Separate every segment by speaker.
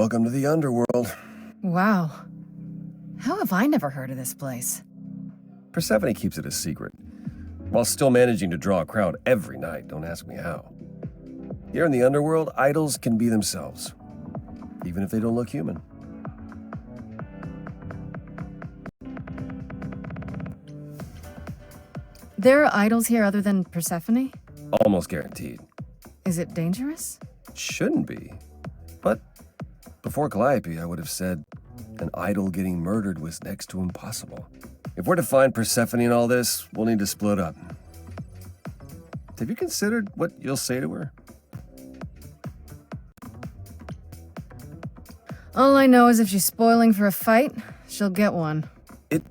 Speaker 1: Welcome to the Underworld.
Speaker 2: Wow. How have I never heard of this place?
Speaker 1: Persephone keeps it a secret, while still managing to draw a crowd every night. Don't ask me how. Here in the Underworld, idols can be themselves, even if they don't look human.
Speaker 2: There are idols here other than Persephone?
Speaker 1: Almost guaranteed.
Speaker 2: Is it dangerous?
Speaker 1: Shouldn't be. But before Calliope, I would have said an idol getting murdered was next to impossible. If we're to find Persephone in all this, we'll need to split up. Have you considered what you'll say to her?
Speaker 2: All I know is if she's spoiling for a fight, she'll get one.
Speaker 1: It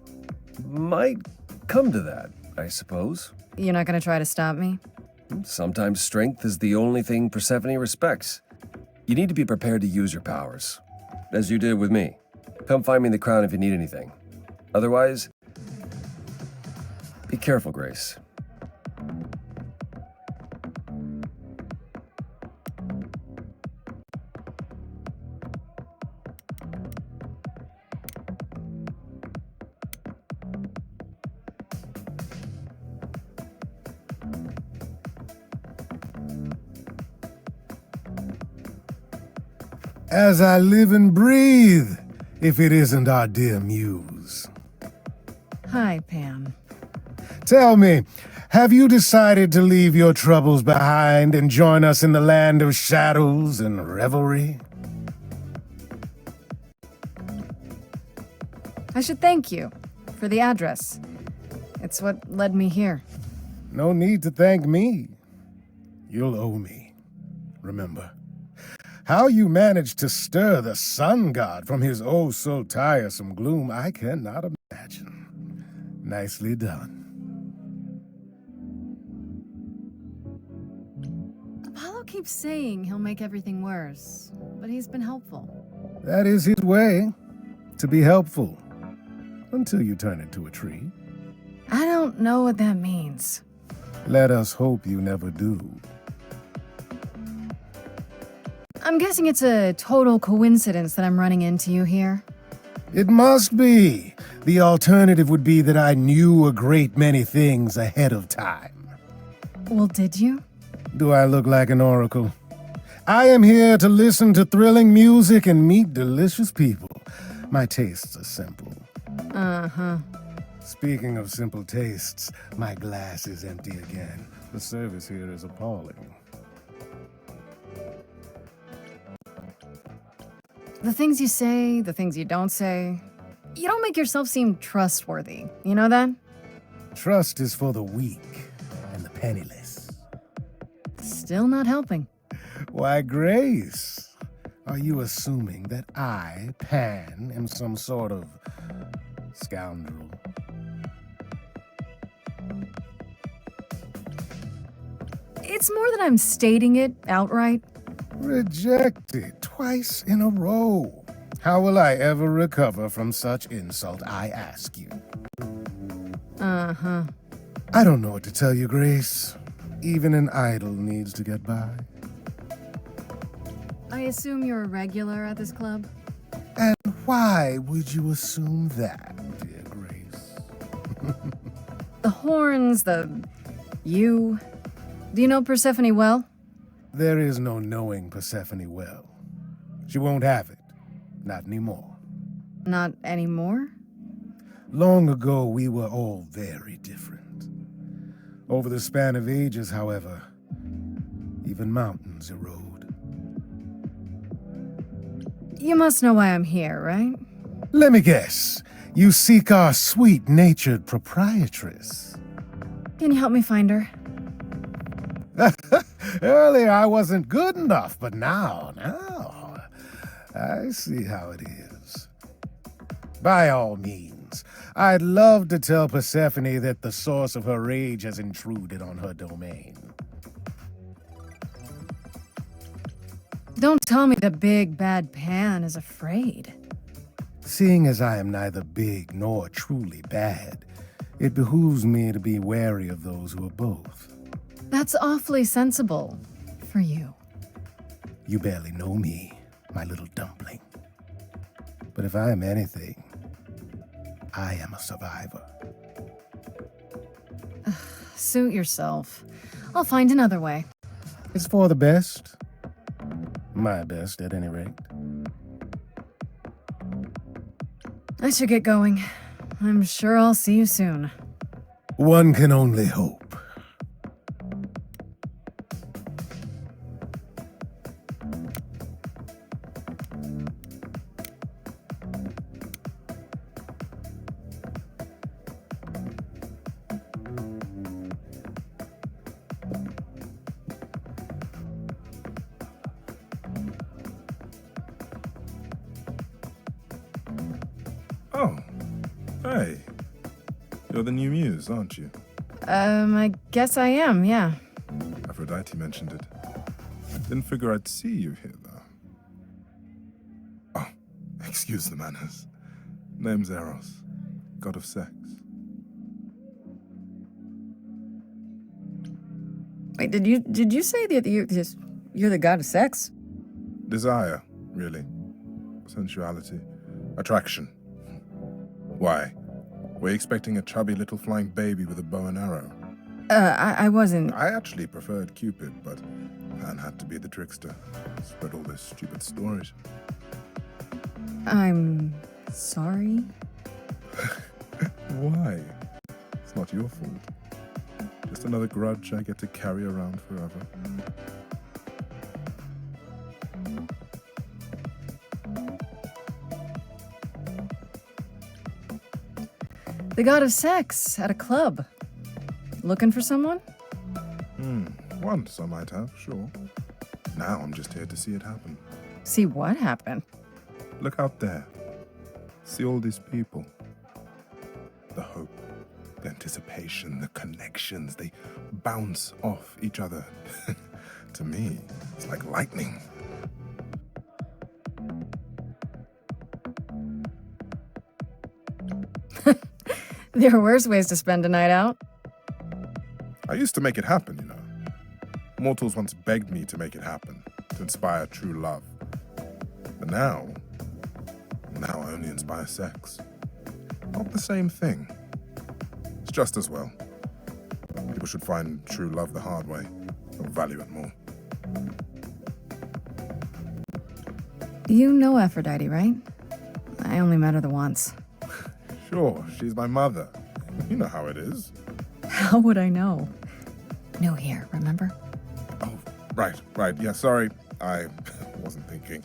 Speaker 1: might come to that, I suppose.
Speaker 2: You're not gonna try to stop me?
Speaker 1: Sometimes strength is the only thing Persephone respects. You need to be prepared to use your powers, as you did with me. Come find me in the crown if you need anything. Otherwise, be careful, Grace.
Speaker 3: As I live and breathe, if it isn't our dear muse.
Speaker 2: Hi, Pam.
Speaker 3: Tell me, have you decided to leave your troubles behind and join us in the land of shadows and revelry?
Speaker 2: I should thank you for the address. It's what led me here.
Speaker 3: No need to thank me. You'll owe me. Remember, how you managed to stir the sun god from his oh-so-tiresome gloom, I cannot imagine. Nicely done.
Speaker 2: Apollo keeps saying he'll make everything worse, but he's been helpful.
Speaker 3: That is his way, to be helpful. Until you turn into a tree.
Speaker 2: I don't know what that means.
Speaker 3: Let us hope you never do.
Speaker 2: I'm guessing it's a total coincidence that I'm running into you here.
Speaker 3: It must be. The alternative would be that I knew a great many things ahead of time.
Speaker 2: Well, did you?
Speaker 3: Do I look like an oracle? I am here to listen to thrilling music and meet delicious people. My tastes are simple.
Speaker 2: Uh-huh.
Speaker 3: Speaking of simple tastes, my glass is empty again. The service here is appalling.
Speaker 2: The things you say, the things you don't say. You don't make yourself seem trustworthy. You know that?
Speaker 3: Trust is for the weak and the penniless.
Speaker 2: Still not helping.
Speaker 3: Why, Grace, are you assuming that I, Pan, am some sort of scoundrel?
Speaker 2: It's more that I'm stating it outright.
Speaker 3: Rejected twice in a row. How will I ever recover from such insult, I ask you?
Speaker 2: Uh-huh.
Speaker 3: I don't know what to tell you, Grace. Even an idol needs to get by.
Speaker 2: I assume you're a regular at this club?
Speaker 3: And why would you assume that, dear Grace?
Speaker 2: The horns, you. Do you know Persephone well?
Speaker 3: There is no knowing Persephone well. She won't have it. Not anymore.
Speaker 2: Not anymore?
Speaker 3: Long ago, we were all very different. Over the span of ages, however, even mountains erode.
Speaker 2: You must know why I'm here, right?
Speaker 3: Let me guess. You seek our sweet-natured proprietress.
Speaker 2: Can you help me find her?
Speaker 3: Earlier, I wasn't good enough, but now, I see how it is. By all means, I'd love to tell Persephone that the source of her rage has intruded on her domain.
Speaker 2: Don't tell me the big bad Pan is afraid.
Speaker 3: Seeing as I am neither big nor truly bad, it behooves me to be wary of those who are both.
Speaker 2: That's awfully sensible for you.
Speaker 3: You barely know me. my little dumpling. But if I am anything, I am a survivor.
Speaker 2: Suit yourself. I'll find another way.
Speaker 3: It's for the best. My best, at any rate.
Speaker 2: I should get going. I'm sure I'll see you soon.
Speaker 3: One can only hope.
Speaker 4: Oh, hey. You're the new muse, aren't you?
Speaker 2: I guess I am, yeah.
Speaker 4: Aphrodite mentioned it. Didn't figure I'd see you here, though. Oh, excuse the manners. Name's Eros, god of sex.
Speaker 2: Wait, did you say that you're the god of sex?
Speaker 4: Desire, really. Sensuality. Attraction. Why? Were you expecting a chubby little flying baby with a bow and arrow?
Speaker 2: I wasn't.
Speaker 4: I actually preferred Cupid, but Pan had to be the trickster. Spread all those stupid stories.
Speaker 2: I'm sorry.
Speaker 4: Why? It's not your fault. Just another grudge I get to carry around forever.
Speaker 2: The god of sex at a club. Looking for someone?
Speaker 4: Once I might have, sure. Now I'm just here to see it happen.
Speaker 2: See what happened?
Speaker 4: Look out there. See all these people. The hope, the anticipation, the connections, they bounce off each other. To me, it's like lightning.
Speaker 2: There are worse ways to spend a night out.
Speaker 4: I used to make it happen, you know. Mortals once begged me to make it happen, to inspire true love. But now I only inspire sex. Not the same thing. It's just as well. People should find true love the hard way, or value it more.
Speaker 2: You know Aphrodite, right? I only met her the once.
Speaker 4: Sure, she's my mother. You know how it is.
Speaker 2: How would I know? New here, remember?
Speaker 4: Oh, right. Yeah, sorry. I wasn't thinking.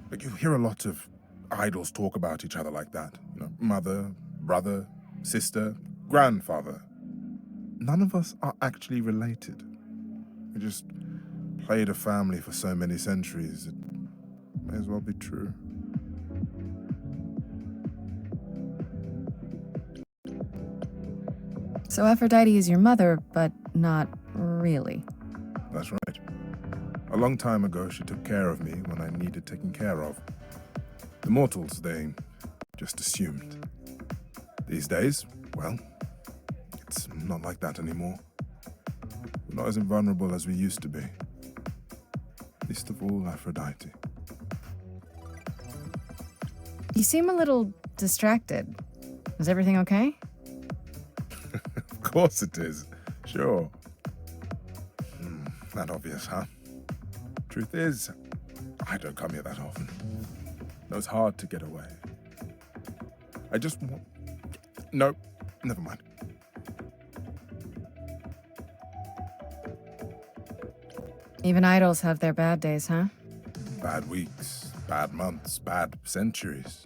Speaker 4: But you hear a lot of idols talk about each other like that. You know, mother, brother, sister, grandfather. None of us are actually related. We just played a family for so many centuries. It may as well be true.
Speaker 2: So Aphrodite is your mother, but not really.
Speaker 4: That's right. A long time ago, she took care of me when I needed taking care of. The mortals, they just assumed. These days, well, it's not like that anymore. We're not as invulnerable as we used to be. Least of all, Aphrodite.
Speaker 2: You seem a little distracted. Is everything okay?
Speaker 4: Of course it is. Sure. That obvious, huh? Truth is, I don't come here that often. No, it's hard to get away. I just want... No, never mind.
Speaker 2: Even idols have their bad days, huh?
Speaker 4: Bad weeks, bad months, bad centuries.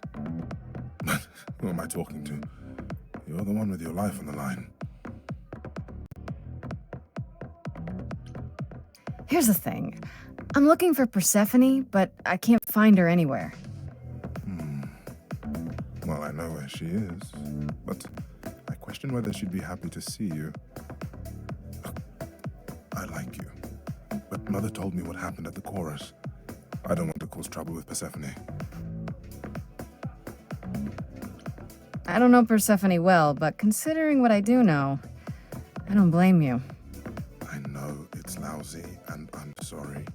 Speaker 4: But who am I talking to? You're the one with your life on the line.
Speaker 2: Here's the thing. I'm looking for Persephone, but I can't find her anywhere.
Speaker 4: Well, I know where she is, but I question whether she'd be happy to see you. Look, I like you, but Mother told me what happened at the chorus. I don't want to cause trouble with Persephone.
Speaker 2: I don't know Persephone well, but considering what I do know, I don't blame you.
Speaker 4: I know it's lousy, and I'm sorry.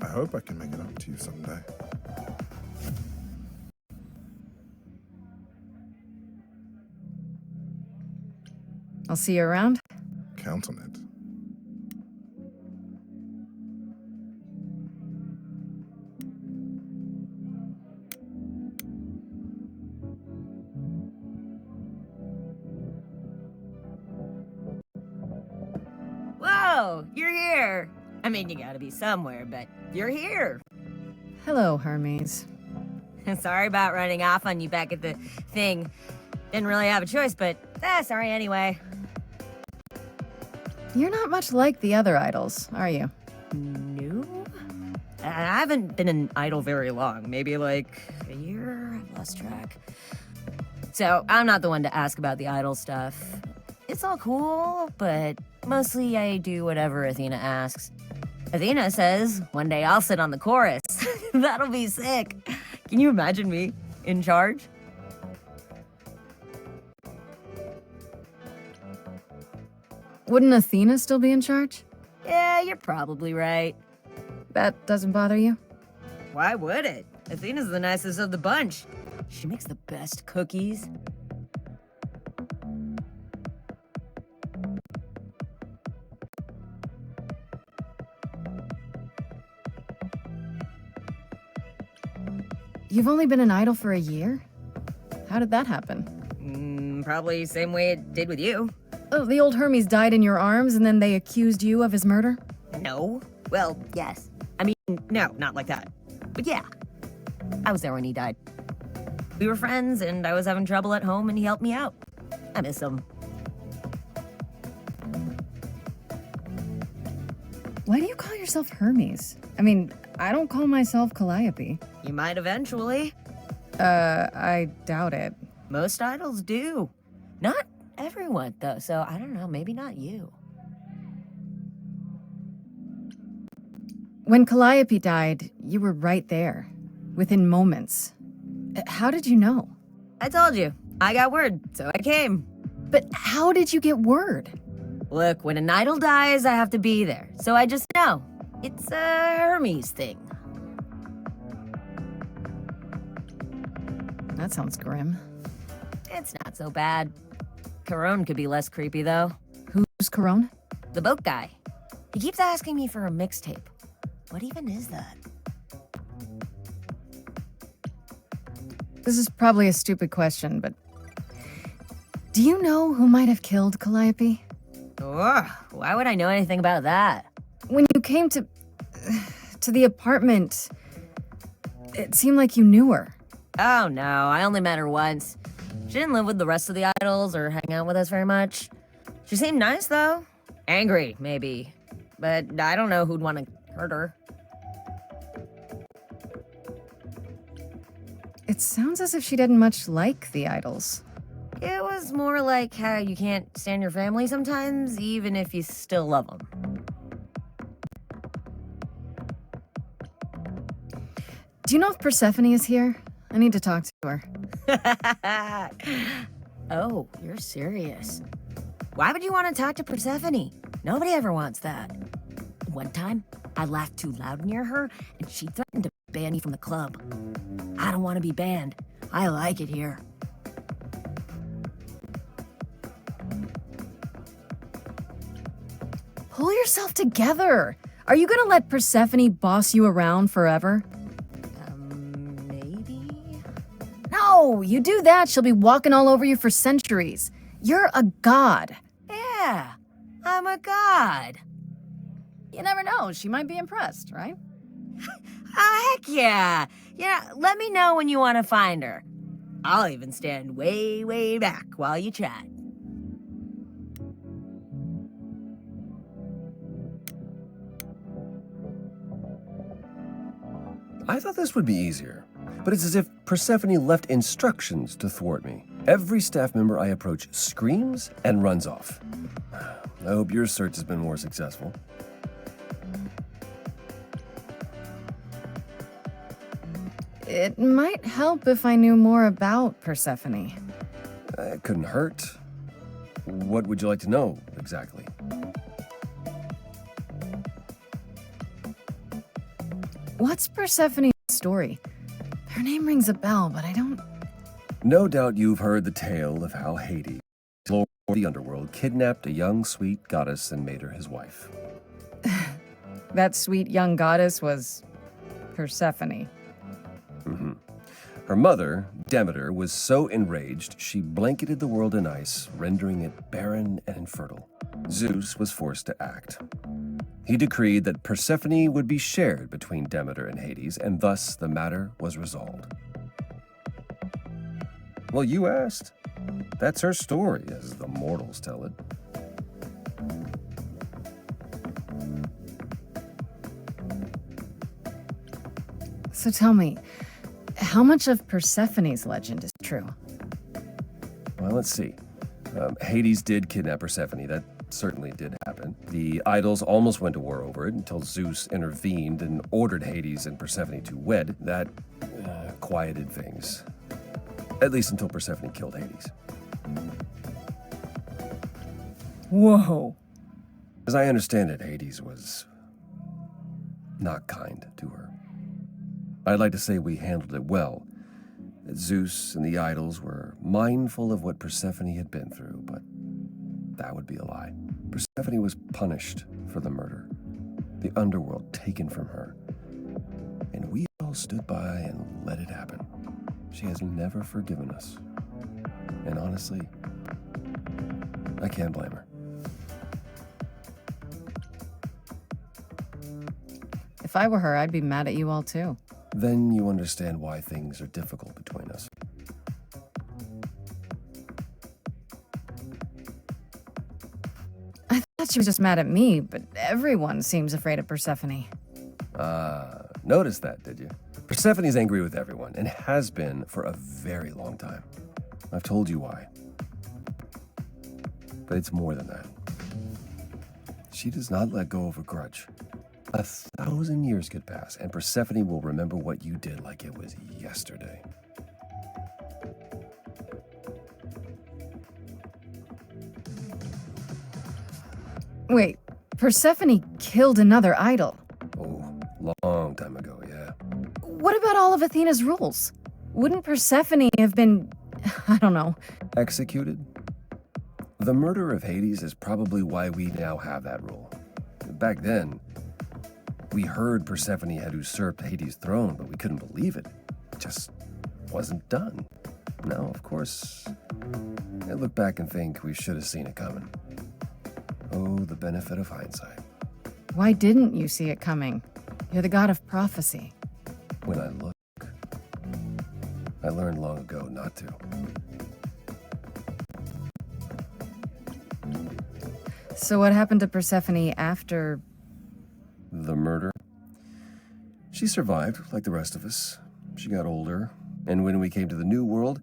Speaker 4: I hope I can make it up to you someday.
Speaker 2: I'll see you around.
Speaker 4: Count on it.
Speaker 5: Whoa, you're here. I mean, you gotta be somewhere, but you're here.
Speaker 2: Hello, Hermes.
Speaker 5: Sorry about running off on you back at the thing. Didn't really have a choice, but sorry anyway.
Speaker 2: You're not much like the other idols, are you?
Speaker 5: No? I haven't been an idol very long. Maybe like a year? I've lost track. So, I'm not the one to ask about the idol stuff. It's all cool, but mostly I do whatever Athena asks. Athena says, one day I'll sit on the chorus. That'll be sick. Can you imagine me in charge?
Speaker 2: Wouldn't Athena still be in charge?
Speaker 5: Yeah, you're probably right.
Speaker 2: That doesn't bother you?
Speaker 5: Why would it? Athena's the nicest of the bunch. She makes the best cookies.
Speaker 2: You've only been an idol for a year? How did that happen?
Speaker 5: Probably same way it did with you.
Speaker 2: Oh, the old Hermes died in your arms and then they accused you of his murder?
Speaker 5: No. Well, yes. I mean, no, not like that. But yeah, I was there when he died. We were friends, and I was having trouble at home, and he helped me out. I miss him.
Speaker 2: Why do you call yourself Hermes? I mean, I don't call myself Calliope.
Speaker 5: You might eventually.
Speaker 2: I doubt it.
Speaker 5: Most idols do. Not everyone, though, so I don't know, maybe not you.
Speaker 2: When Calliope died, you were right there, within moments. How did you know?
Speaker 5: I told you. I got word, so I came.
Speaker 2: But how did you get word?
Speaker 5: Look, when an idol dies, I have to be there, so I just know. It's a Hermes thing.
Speaker 2: That sounds grim.
Speaker 5: It's not so bad. Corone could be less creepy, though.
Speaker 2: Who's Corone?
Speaker 5: The boat guy. He keeps asking me for a mixtape. What even is that?
Speaker 2: This is probably a stupid question, but do you know who might have killed Calliope?
Speaker 5: Ugh, why would I know anything about that?
Speaker 2: When you came to the apartment, it seemed like you knew her.
Speaker 5: Oh no, I only met her once. She didn't live with the rest of the idols or hang out with us very much. She seemed nice though. Angry, maybe. But I don't know who'd want to hurt her.
Speaker 2: It sounds as if she didn't much like the idols.
Speaker 5: It was more like how you can't stand your family sometimes, even if you still love them.
Speaker 2: Do you know if Persephone is here? I need to talk to her.
Speaker 5: Oh, you're serious. Why would you want to talk to Persephone? Nobody ever wants that. One time, I laughed too loud near her, and she threatened to ban me from the club. I don't want to be banned. I like it here.
Speaker 2: Pull yourself together. Are you gonna let Persephone boss you around forever?
Speaker 5: Maybe?
Speaker 2: No, you do that, she'll be walking all over you for centuries. You're a god.
Speaker 5: Yeah, I'm a god.
Speaker 2: You never know, she might be impressed, right?
Speaker 5: Oh, heck yeah. Yeah, let me know when you want to find her. I'll even stand way, way back while you chat.
Speaker 1: I thought this would be easier, but it's as if Persephone left instructions to thwart me. Every staff member I approach screams and runs off. I hope your search has been more successful.
Speaker 2: It might help if I knew more about Persephone.
Speaker 1: It couldn't hurt. What would you like to know, exactly?
Speaker 2: What's Persephone's story? Her name rings a bell, but I don't...
Speaker 1: No doubt you've heard the tale of how Hades, Lord of the Underworld, kidnapped a young, sweet goddess and made her his wife.
Speaker 2: That sweet young goddess was... Persephone.
Speaker 1: Her mother, Demeter, was so enraged she blanketed the world in ice, rendering it barren and infertile. Zeus was forced to act. He decreed that Persephone would be shared between Demeter and Hades, and thus the matter was resolved. Well, you asked. That's her story, as the mortals tell it.
Speaker 2: So tell me, how much of Persephone's legend is true?
Speaker 1: Well, let's see. Hades did kidnap Persephone. That certainly did happen. The idols almost went to war over it until Zeus intervened and ordered Hades and Persephone to wed. That quieted things. At least until Persephone killed Hades.
Speaker 2: Whoa.
Speaker 1: As I understand it, Hades was not kind to her. I'd like to say we handled it well. That Zeus and the idols were mindful of what Persephone had been through, but that would be a lie. Persephone was punished for the murder, the underworld taken from her, and we all stood by and let it happen. She has never forgiven us. And honestly, I can't blame her.
Speaker 2: If I were her, I'd be mad at you all too.
Speaker 1: Then you understand why things are difficult between us.
Speaker 2: I thought she was just mad at me, but everyone seems afraid of Persephone.
Speaker 1: Noticed that, did you? Persephone's angry with everyone, and has been for a very long time. I've told you why. But it's more than that. She does not let go of a grudge. 1,000 years could pass, and Persephone will remember what you did like it was yesterday.
Speaker 2: Wait, Persephone killed another idol.
Speaker 1: Oh, long time ago, yeah.
Speaker 2: What about all of Athena's rules? Wouldn't Persephone have been, I don't know,
Speaker 1: Executed? The murder of Hades is probably why we now have that rule. Back then, we heard Persephone had usurped Hades' throne, but we couldn't believe it. It just wasn't done. Now, of course, I look back and think we should have seen it coming. Oh, the benefit of hindsight.
Speaker 2: why didn't you see it coming? You're the god of prophecy.
Speaker 1: When I look, I learned long ago not to.
Speaker 2: So what happened to Persephone after...
Speaker 1: The murder? She survived, like the rest of us. She got older, and when we came to the New World,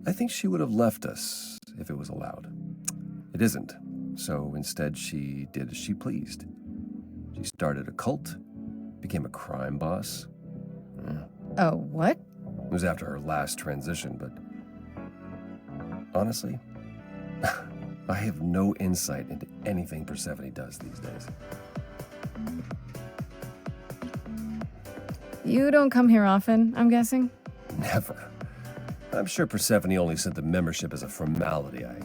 Speaker 1: I think she would have left us if it was allowed. It isn't, so instead she did as she pleased. She started a cult, became a crime boss.
Speaker 2: Oh, what?
Speaker 1: It was after her last transition, but honestly, I have no insight into anything Persephone does these days.
Speaker 2: You don't come here often, I'm guessing?
Speaker 1: Never. I'm sure Persephone only sent the membership as a formality. I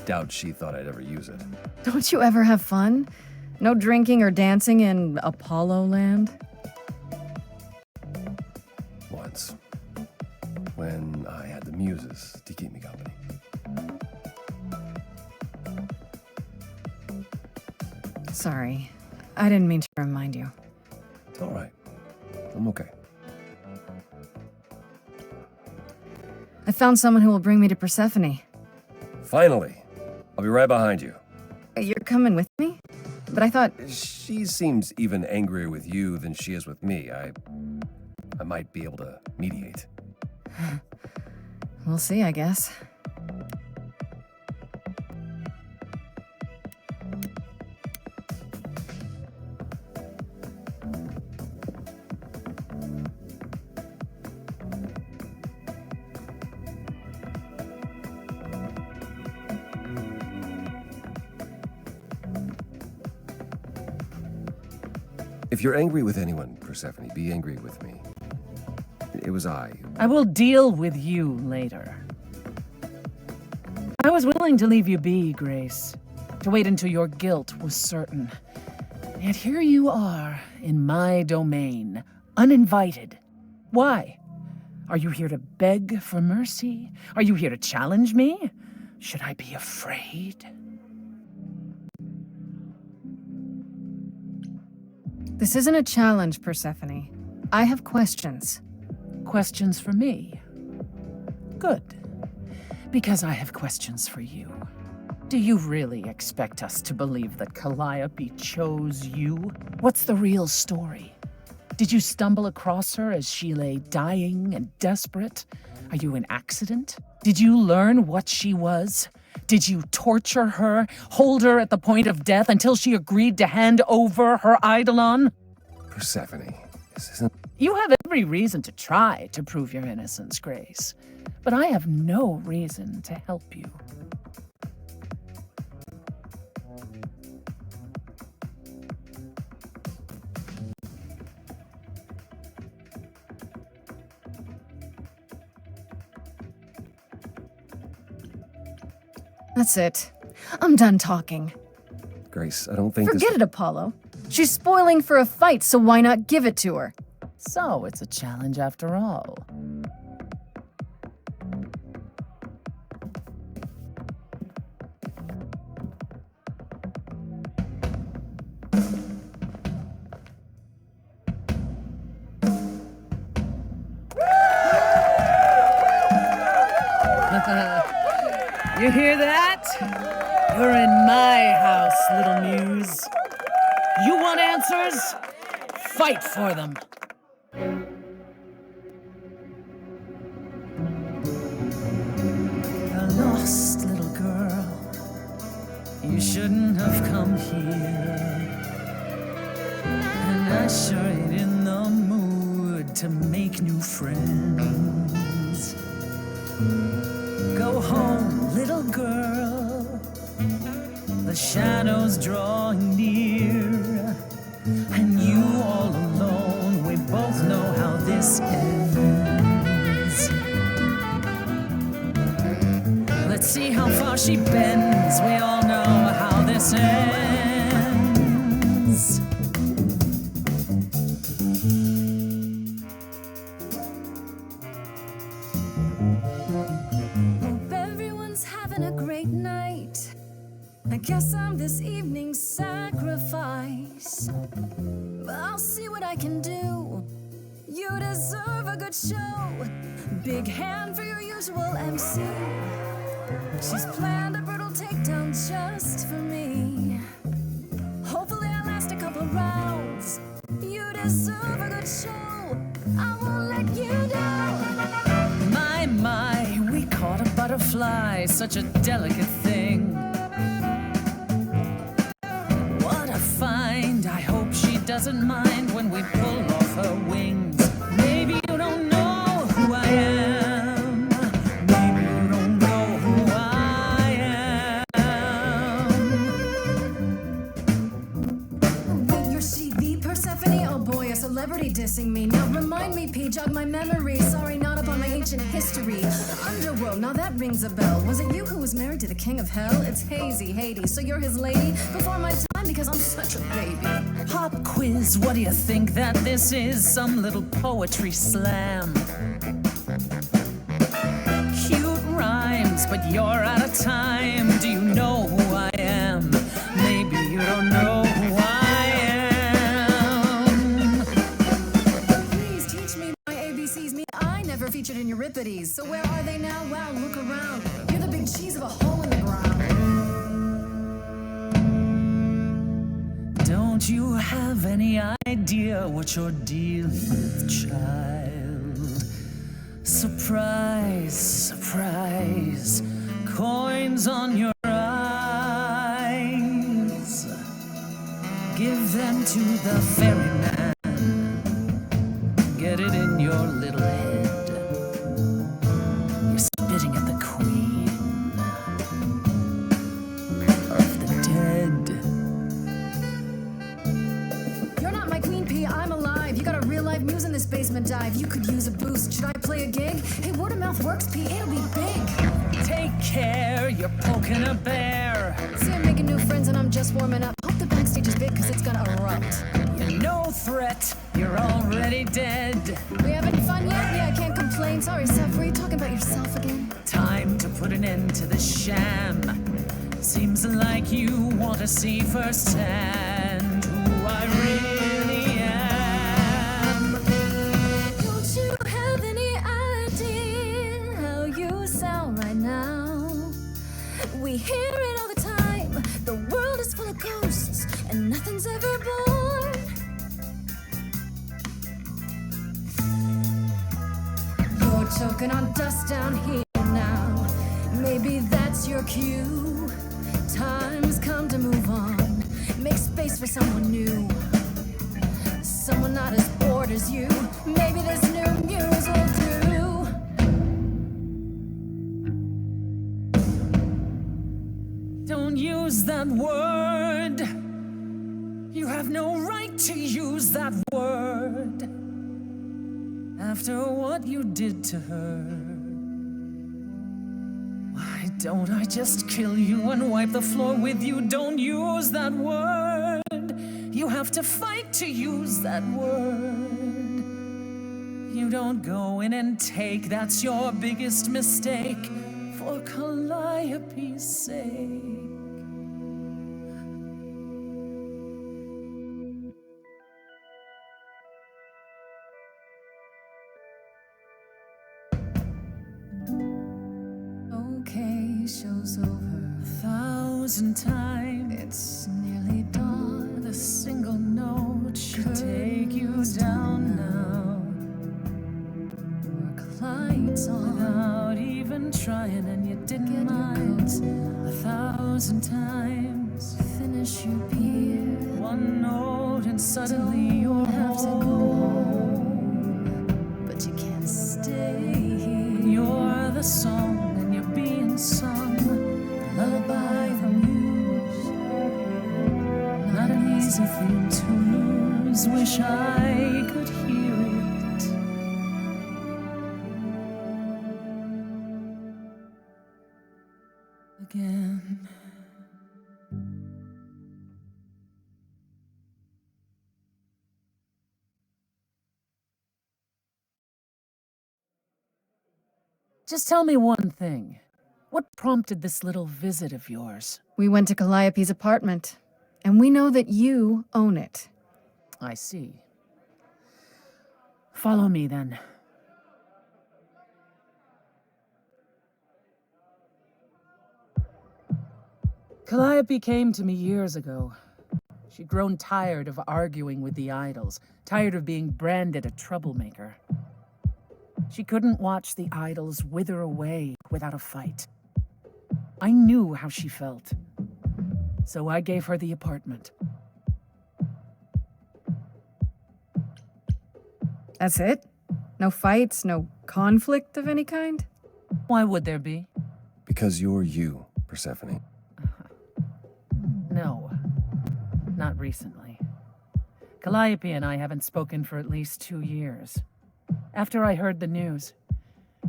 Speaker 1: doubt she thought I'd ever use it.
Speaker 2: Don't you ever have fun? No drinking or dancing in Apollo land?
Speaker 1: Once. When I had the muses to keep me company.
Speaker 2: Sorry. I didn't mean to remind you.
Speaker 1: It's all right. I'm okay.
Speaker 2: I found someone who will bring me to Persephone.
Speaker 1: Finally. I'll be right behind you.
Speaker 2: You're coming with me? But I thought...
Speaker 1: She seems even angrier with you than she is with me. I might be able to mediate.
Speaker 2: We'll see, I guess.
Speaker 1: If you're angry with anyone, Persephone, be angry with me. It was I.
Speaker 6: I will deal with you later. I was willing to leave you be, Grace, to wait until your guilt was certain. Yet here you are, in my domain, uninvited. Why? Are you here to beg for mercy? Are you here to challenge me? Should I be afraid?
Speaker 2: This isn't a challenge, Persephone. I have questions.
Speaker 6: Questions for me? Good. Because I have questions for you. Do you really expect us to believe that Calliope chose you? What's the real story? Did you stumble across her as she lay dying and desperate? Are you an accident? Did you learn what she was? Did you torture her, hold her at the point of death until she agreed to hand over her eidolon?
Speaker 1: Persephone, this isn't...
Speaker 6: You have every reason to try to prove your innocence, Grace, but I have no reason to help you.
Speaker 2: That's it. I'm done talking.
Speaker 1: Grace, I don't think
Speaker 2: Forget it, Apollo. She's spoiling for a fight, so why not give it to her?
Speaker 6: So it's a challenge after all. You hear that? You're in my house, little muse. You want answers? Fight for them. A lost little girl. You shouldn't have come here. And I sure ain't in the mood to make new friends. Go home, little girl. The shadows drawing near, and you all alone. We both know how this ends. Let's see how far she bends. We all know how this ends.
Speaker 7: Hope everyone's having a great night. I guess I'm this evening's sacrifice. But I'll see what I can do. You deserve a good show. Big hand for your usual MC. She's planned a brutal takedown just for me. Hopefully I last a couple rounds. You deserve a good show. I won't let you down.
Speaker 6: My, we caught a butterfly, such a delicate thing. What a find, I hope she doesn't mind when we pull off her wings. Maybe you don't know who I am. Maybe you don't know who I am.
Speaker 7: Wait, you're she the Persephone? Oh boy, a celebrity dissing me. Now remind me, P, jog my memory. Sorry, not up on my ancient history. Underworld, now that rings a bell. Was it you who was married to the king of hell? It's hazy, Hades. So you're his lady before my time because I'm such a baby.
Speaker 6: Pop quiz, what do you think that this is? Some little poetry slam. Cute rhymes, but you're out of time. Do you know who I am? Maybe you don't know who I am.
Speaker 7: Please teach me my ABCs. Me, I never featured in Euripides. So where are they now? Wow, look around. You're the big cheese of a hole in the ground.
Speaker 6: Don't you have any idea what you're dealing with, child? Surprise, surprise, coins on your eyes. Give them to the ferryman. Get it in your little head. You're spitting at the queen of the dead.
Speaker 7: You're not my queen, dive, you could use a boost. Should I play a gig? Hey, word of mouth works, P, it'll be big.
Speaker 6: Take care, you're poking a bear.
Speaker 7: See, I'm making new friends and I'm just warming up. Hope the backstage is big, cause it's gonna erupt.
Speaker 6: You're no threat, you're already dead.
Speaker 7: We having fun yet? Yeah, I can't complain. Sorry, Seth, were you talking about yourself again?
Speaker 6: Time to put an end to the sham. Seems like you want to see firsthand who I really am.
Speaker 7: Don't you have any idea how you sound right now? We hear it all the time. The world is full of ghosts and nothing's ever born. You're choking on dust down here now. Maybe that's your cue. Time's come to move on. Make space for someone new. Someone not as bored as you. Maybe this new muse will do.
Speaker 6: Don't use that word. You have no right to use that word. After what you did to her. Why don't I just kill you and wipe the floor with you? Don't use that word. You have to fight to use that word. You don't go in and take, that's your biggest mistake. For Calliope's sake.
Speaker 7: Okay, show's over.
Speaker 6: 1,000 times.
Speaker 7: It's nearly dawn.
Speaker 6: With a single note should take you down now.
Speaker 7: Work lights on.
Speaker 6: Without even trying, and you didn't
Speaker 7: Get your
Speaker 6: mind.
Speaker 7: coat.
Speaker 6: 1,000 times.
Speaker 7: Finish your beer.
Speaker 6: One note and suddenly
Speaker 7: Don't
Speaker 6: you're
Speaker 7: have to go
Speaker 6: home.
Speaker 7: but you can't stay here.
Speaker 6: You're the song and you're being sung.
Speaker 7: Lullaby the muse.
Speaker 6: Not an easy thing to lose. Wish I could hear it. Again. Just tell me one thing. What prompted this little visit of yours?
Speaker 2: We went to Calliope's apartment, and we know that you own it.
Speaker 6: I see. Follow me, then. Calliope came to me years ago. She'd grown tired of arguing with the idols, tired of being branded a troublemaker. She couldn't watch the idols wither away without a fight. I knew how she felt. So I gave her the apartment.
Speaker 2: That's it? No fights, no conflict of any kind?
Speaker 6: Why would there be?
Speaker 1: Because you're you, Persephone.
Speaker 6: No, not recently. Calliope and I haven't spoken for at least 2 years. After I heard the news,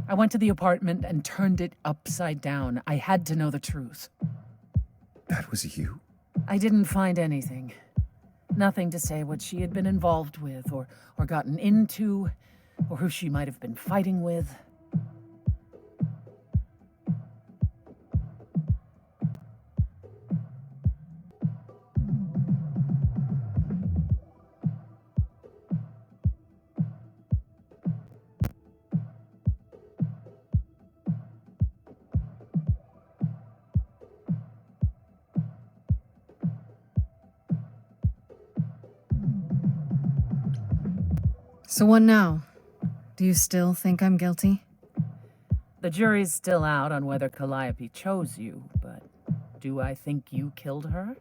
Speaker 6: I went to the apartment and turned it upside down. I had to know the truth.
Speaker 1: That was you?
Speaker 6: I didn't find anything. Nothing to say what she had been involved with, or gotten into, or who she might have been fighting with.
Speaker 2: So what now? Do you still think I'm guilty?
Speaker 6: The jury's still out on whether Calliope chose you, but do I think you killed her?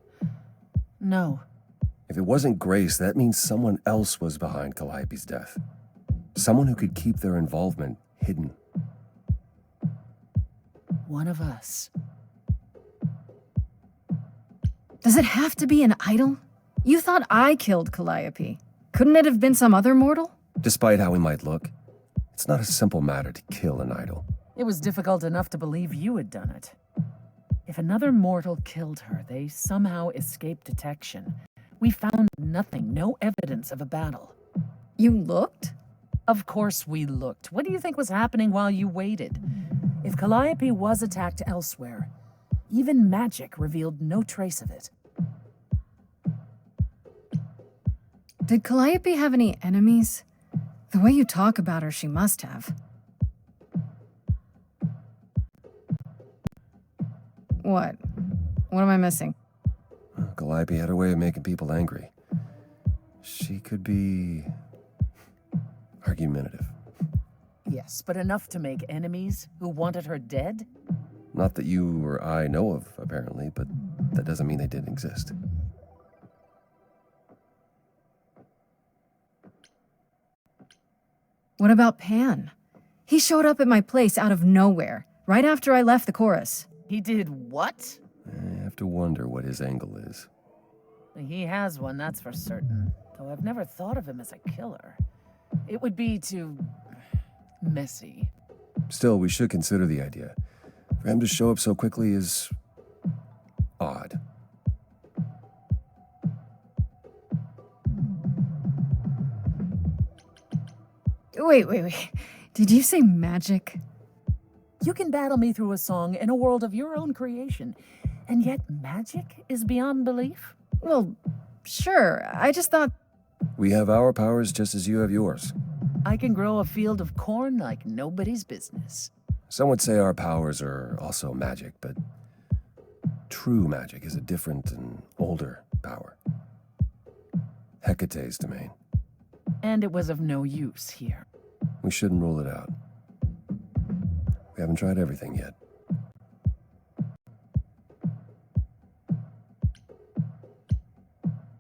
Speaker 6: No.
Speaker 1: If it wasn't Grace, that means someone else was behind Calliope's death. Someone who could keep their involvement hidden.
Speaker 6: One of us.
Speaker 2: Does it have to be an idol? You thought I killed Calliope. Couldn't it have been some other mortal?
Speaker 1: Despite how we might look, it's not a simple matter to kill an idol.
Speaker 6: It was difficult enough to believe you had done it. If another mortal killed her, they somehow escaped detection. We found nothing, no evidence of a battle.
Speaker 2: You looked?
Speaker 6: Of course we looked. What do you think was happening while you waited? If Calliope was attacked elsewhere, even magic revealed no trace of it.
Speaker 2: Did Calliope have any enemies? The way you talk about her, she must have. What? What am I missing?
Speaker 1: Calliope had a way of making people angry. She could be argumentative.
Speaker 6: Yes, but enough to make enemies who wanted her dead?
Speaker 1: Not that you or I know of, apparently, but that doesn't mean they didn't exist.
Speaker 2: What about Pan? He showed up at my place out of nowhere, right after I left the chorus.
Speaker 6: He did what?
Speaker 1: I have to wonder what his angle is.
Speaker 6: He has one, that's for certain. Though I've never thought of him as a killer. It would be too messy.
Speaker 1: Still, we should consider the idea. For him to show up so quickly is odd.
Speaker 2: Wait. Did you say magic?
Speaker 6: You can battle me through a song in a world of your own creation, and yet magic is beyond belief?
Speaker 2: Well, sure. I just thought...
Speaker 1: We have our powers just as you have yours.
Speaker 6: I can grow a field of corn like nobody's business.
Speaker 1: Some would say our powers are also magic, but true magic is a different and older power. Hecate's domain.
Speaker 6: And it was of no use here.
Speaker 1: We shouldn't rule it out. We haven't tried everything yet.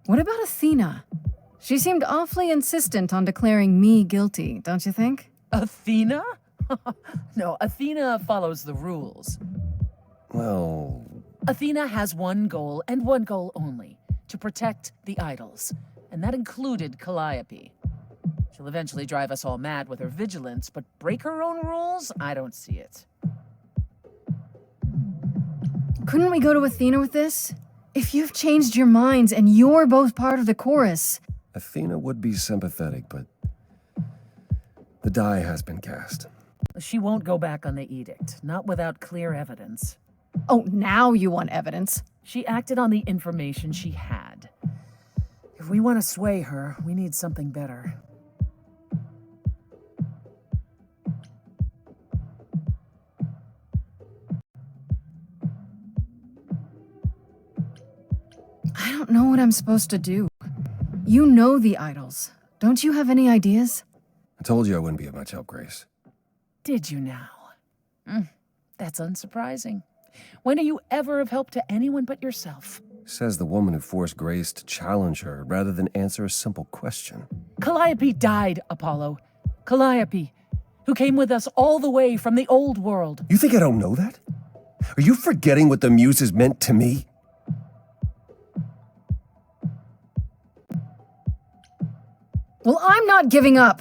Speaker 2: What about Athena? She seemed awfully insistent on declaring me guilty, don't you think?
Speaker 6: Athena? No, Athena follows the rules.
Speaker 1: Well,
Speaker 6: Athena has one goal, and one goal only, to protect the idols. And that included Calliope. She'll eventually drive us all mad with her vigilance, but break her own rules? I don't see it.
Speaker 2: Couldn't we go to Athena with this? If you've changed your minds and you're both part of the chorus...
Speaker 1: Athena would be sympathetic, but the die has been cast.
Speaker 6: She won't go back on the edict, not without clear evidence.
Speaker 2: Oh, now you want evidence.
Speaker 6: She acted on the information she had. If we want to sway her, we need something better.
Speaker 2: I don't know what I'm supposed to do. You know the idols. Don't you have any ideas?
Speaker 1: I told you I wouldn't be of much help, Grace.
Speaker 6: Did you now? That's unsurprising. When are you ever of help to anyone but yourself?
Speaker 1: Says the woman who forced Grace to challenge her rather than answer a simple question.
Speaker 6: Calliope died, Apollo. Calliope, who came with us all the way from the old world.
Speaker 1: You think I don't know that? Are you forgetting what the Muses meant to me?
Speaker 2: Well, I'm not giving up.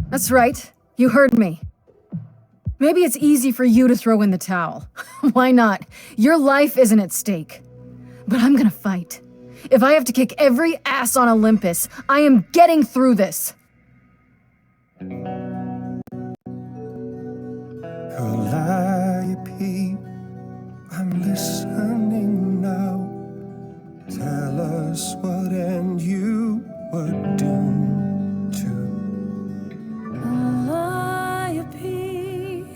Speaker 2: That's right. You heard me. Maybe it's easy for you to throw in the towel. Why not? Your life isn't at stake. But I'm gonna fight. If I have to kick every ass on Olympus, I am getting through this.
Speaker 1: Calliope, I'm listening now. Tell us what end you were doomed to.
Speaker 7: Calliope,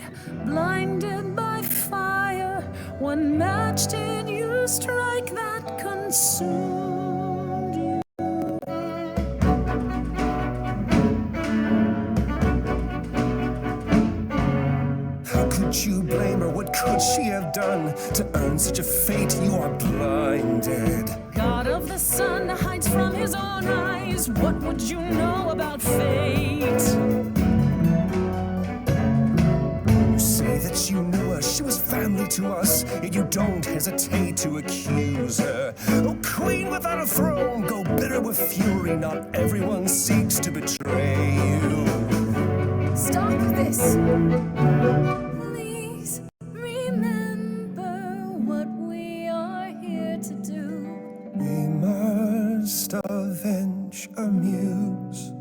Speaker 7: blinded by fire, one match did you strike that consumed you.
Speaker 1: How could you blame her? What could she have done to earn such a fate? You are blinded.
Speaker 7: God of the sun hides from his own eyes. What would you know about fate?
Speaker 1: You say that you knew her. She was family loyal to us, yet you don't hesitate to accuse her. Oh, queen without a throne, go bitter with fury. Not everyone seeks to betray you.
Speaker 2: Stop this!
Speaker 7: Please remember what we are here to do.
Speaker 1: We must avenge our muse.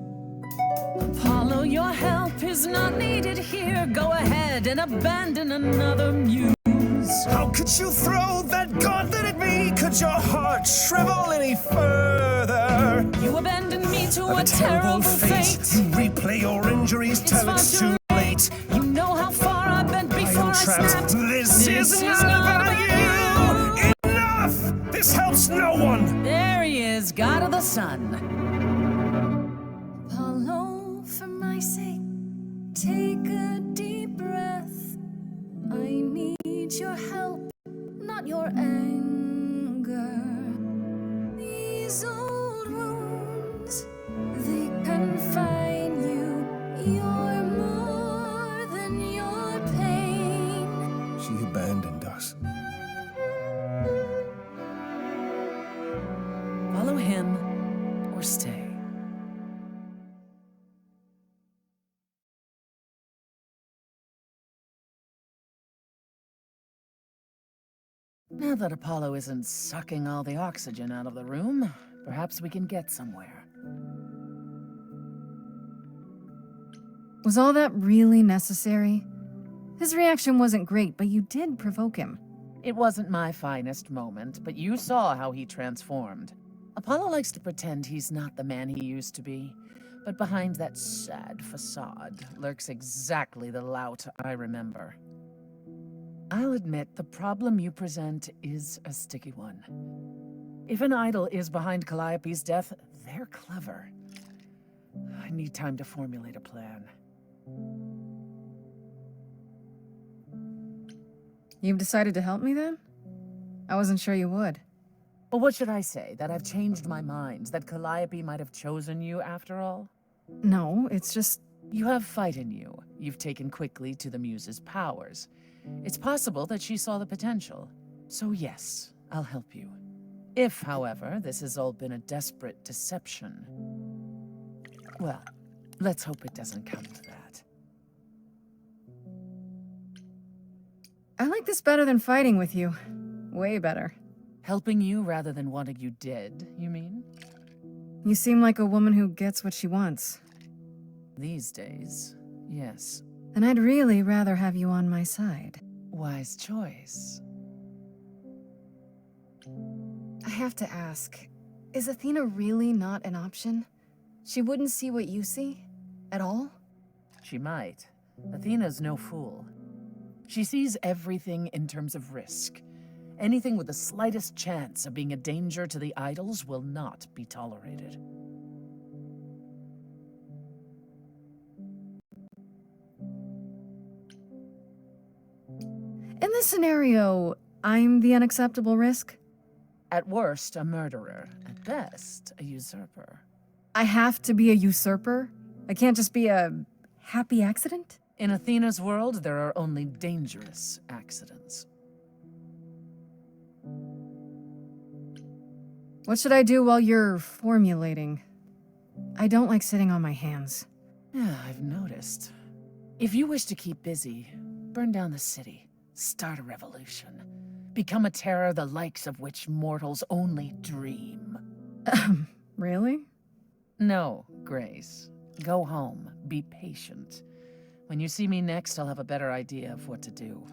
Speaker 6: Apollo, your help is not needed here. Go ahead and abandon another muse.
Speaker 1: How could you throw that gauntlet at me? Could your heart shrivel any further?
Speaker 6: You abandoned me to
Speaker 1: A
Speaker 6: a terrible fate.
Speaker 1: You replay your injuries till
Speaker 6: far
Speaker 1: it's
Speaker 6: too
Speaker 1: too late.
Speaker 6: You know how far I've been
Speaker 1: I
Speaker 6: before
Speaker 1: am
Speaker 6: I
Speaker 1: trapped.
Speaker 6: snapped.
Speaker 1: This is not about you. Enough! This helps no one.
Speaker 6: There he is, god of the sun.
Speaker 7: Apollo, for my sake, take a deep breath. I need your help, not your anger. These old wounds, they confine you. You're more than your pain.
Speaker 1: She abandoned us.
Speaker 6: Follow him or stay. Now that Apollo isn't sucking all the oxygen out of the room, perhaps we can get somewhere.
Speaker 2: Was all that really necessary? His reaction wasn't great, but you did provoke him.
Speaker 6: It wasn't my finest moment, but you saw how he transformed. Apollo likes to pretend he's not the man he used to be, but behind that sad facade lurks exactly the lout I remember. I'll admit the problem you present is a sticky one. If an idol is behind Calliope's death, they're clever. I need time to formulate a plan.
Speaker 2: You've decided to help me then? I wasn't sure you would.
Speaker 6: Well, what should I say? That I've changed my mind? That Calliope might have chosen you after all?
Speaker 2: No, it's just...
Speaker 6: You have fight in you. You've taken quickly to the Muse's powers. It's possible that she saw the potential. So yes, I'll help you. If, however, this has all been a desperate deception, well, let's hope it doesn't come to that.
Speaker 2: I like this better than fighting with you. Way better.
Speaker 6: Helping you rather than wanting you dead, you mean?
Speaker 2: You seem like a woman who gets what she wants.
Speaker 6: These days, yes.
Speaker 2: And I'd really rather have you on my side.
Speaker 6: Wise choice.
Speaker 2: I have to ask, is Athena really not an option? She wouldn't see what you see? At all?
Speaker 6: She might. Athena's no fool. She sees everything in terms of risk. Anything with the slightest chance of being a danger to the idols will not be tolerated.
Speaker 2: In this scenario, I'm the unacceptable risk?
Speaker 6: At worst, a murderer. At best, a usurper.
Speaker 2: I have to be a usurper? I can't just be a happy accident?
Speaker 6: In Athena's world, there are only dangerous accidents.
Speaker 2: What should I do while you're formulating? I don't like sitting on my hands.
Speaker 6: Yeah, I've noticed. If you wish to keep busy, burn down the city, start a revolution, become a terror the likes of which mortals only dream.
Speaker 2: Really?
Speaker 6: No, Grace. Go home. Be patient. When you see me next, I'll have a better idea of what to do.